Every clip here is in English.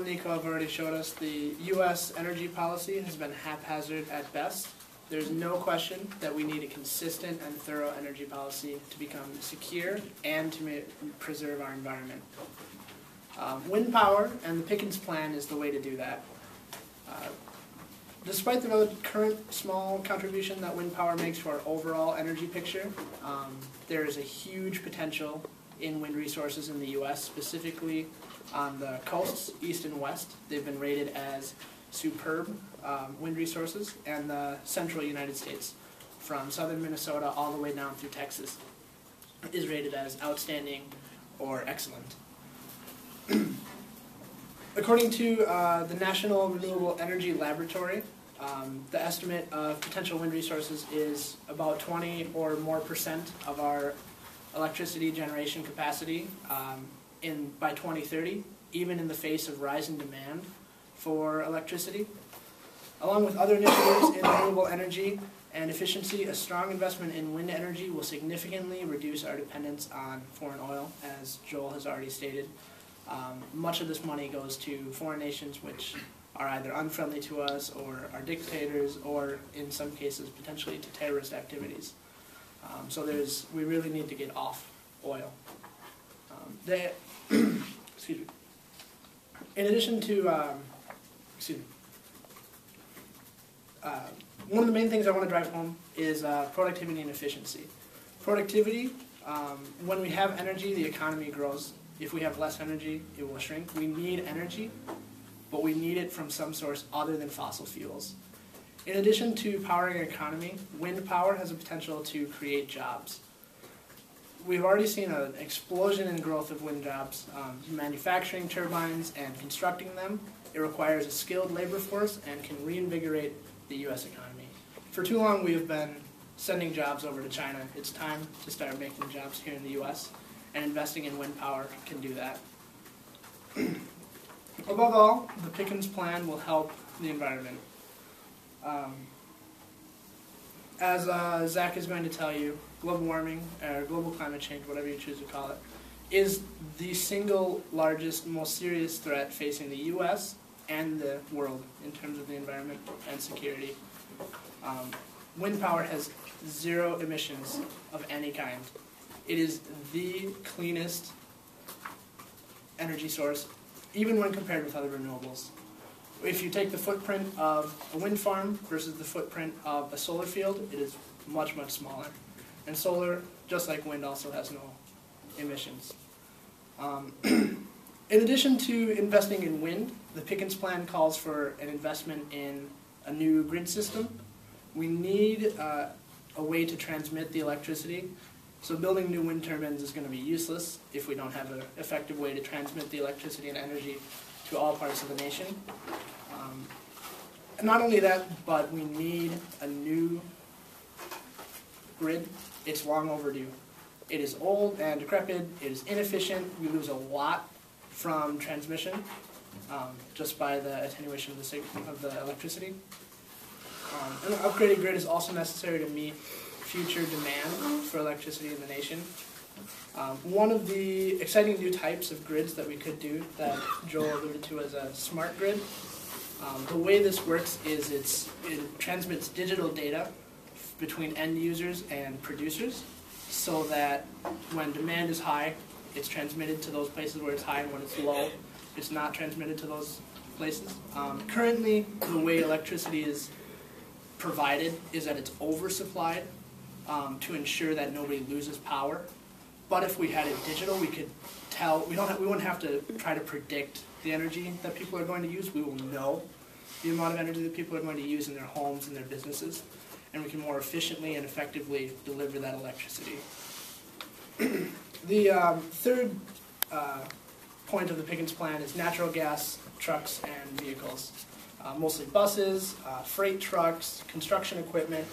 and Nico have already showed us, the U.S. energy policy has been haphazard at best. There's no question that we need a consistent and thorough energy policy to become secure and to preserve our environment. Wind power and the Pickens Plan is the way to do that. Despite the current small contribution that wind power makes to our overall energy picture, there is a huge potential in wind resources in the U.S., specifically on the coasts, east and west. They've been rated as superb wind resources, and the central United States, from southern Minnesota all the way down through Texas, is rated as outstanding or excellent. According to the National Renewable Energy Laboratory, the estimate of potential wind resources is about 20 or more % of our electricity generation capacity by 2030, even in the face of rising demand for electricity. Along with other initiatives in renewable energy and efficiency, a strong investment in wind energy will significantly reduce our dependence on foreign oil, as Joel has already stated. Much of this money goes to foreign nations which are either unfriendly to us or are dictators, or in some cases potentially to terrorist activities. So we really need to get off oil. Excuse me. In addition to, one of the main things I want to drive home is productivity and efficiency. Productivity, when we have energy, the economy grows. If we have less energy, it will shrink. We need energy, but we need it from some source other than fossil fuels. In addition to powering our economy, wind power has the potential to create jobs. We've already seen an explosion in growth of wind jobs. Manufacturing turbines and constructing them, it requires a skilled labor force and can reinvigorate the U.S. economy. For too long we have been sending jobs over to China. It's time to start making jobs here in the U.S., and investing in wind power can do that. Above all, the Pickens Plan will help the environment. As Zach is going to tell you, global warming, or global climate change, whatever you choose to call it, is the single largest, most serious threat facing the U.S. and the world in terms of the environment and security. Wind power has zero emissions of any kind. It is the cleanest energy source, even when compared with other renewables. If you take the footprint of a wind farm versus the footprint of a solar field, it is much, much smaller. And solar, just like wind, also has no emissions. In addition to investing in wind, the Pickens Plan calls for an investment in a new grid system. We need a way to transmit the electricity. So building new wind turbines is going to be useless if we don't have an effective way to transmit the electricity and energy to all parts of the nation. And not only that, but we need a new grid. It's long overdue. It is old and decrepit. It is inefficient. We lose a lot from transmission just by the attenuation of the electricity. An upgraded grid is also necessary to meet future demand for electricity in the nation. One of the exciting new types of grids that we could do that Joel alluded to as a smart grid. The way this works is it transmits digital data between end users and producers, so that when demand is high, it's transmitted to those places where it's high, and when it's low, it's not transmitted to those places. Currently, the way electricity is provided is that it's oversupplied to ensure that nobody loses power. But if we had it digital, we could tell. We wouldn't have to try to predict the energy that people are going to use. We will know the amount of energy that people are going to use in their homes and their businesses, and we can more efficiently and effectively deliver that electricity. The third point of the Pickens Plan is natural gas trucks and vehicles, mostly buses, freight trucks, construction equipment.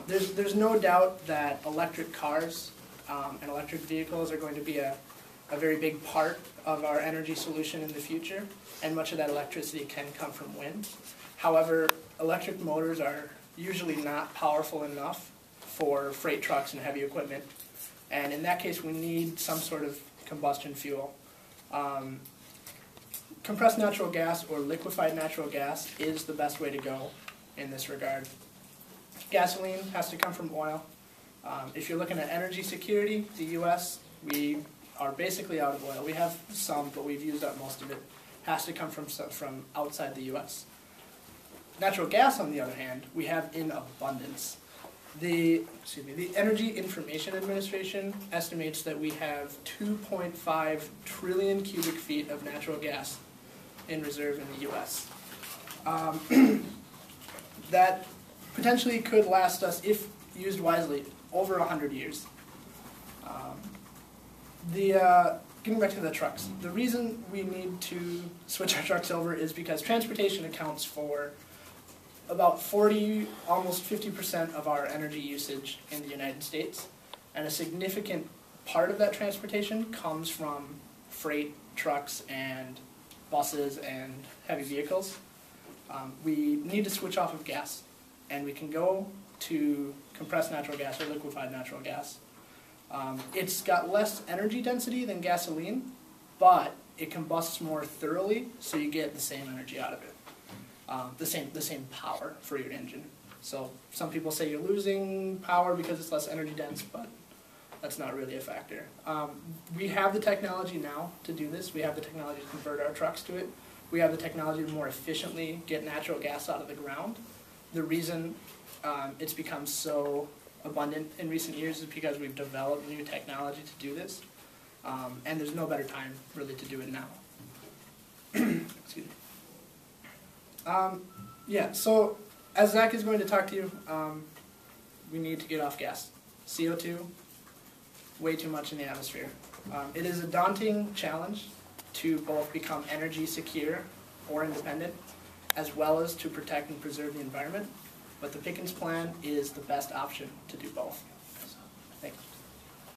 There's no doubt that electric cars and electric vehicles are going to be a very big part of our energy solution in the future, and much of that electricity can come from wind. However, electric motors are usually not powerful enough for freight trucks and heavy equipment, and in that case we need some sort of combustion fuel. compressed natural gas or liquefied natural gas is the best way to go in this regard. Gasoline has to come from oil. If you're looking at energy security, the U.S., we are basically out of oil. We have some, but we've used up most of it. Has to come from outside the U.S. Natural gas, on the other hand, we have in abundance. The Energy Information Administration estimates that we have 2.5 trillion cubic feet of natural gas in reserve in the U.S. That potentially could last us, if used wisely, over 100 years. Getting back to the trucks, the reason we need to switch our trucks over is because transportation accounts for about 40, almost 50% of our energy usage in the United States, and a significant part of that transportation comes from freight trucks and buses and heavy vehicles. We need to switch off of gas, and we can go to compressed natural gas or liquefied natural gas. It's got less energy density than gasoline, but it combusts more thoroughly, so you get the same energy out of it. The same power for your engine. So some people say you're losing power because it's less energy dense, but that's not really a factor. We have the technology now to do this. We have the technology to convert our trucks to it. We have the technology to more efficiently get natural gas out of the ground. The reason it's become so abundant in recent years is because we've developed new technology to do this, and there's no better time really to do it now. Excuse me. Yeah, so as Zach is going to talk to you, we need to get off gas. CO2, way too much in the atmosphere. It is a daunting challenge to both become energy secure or independent, as well as to protect and preserve the environment. But the Pickens Plan is the best option to do both. Thank you.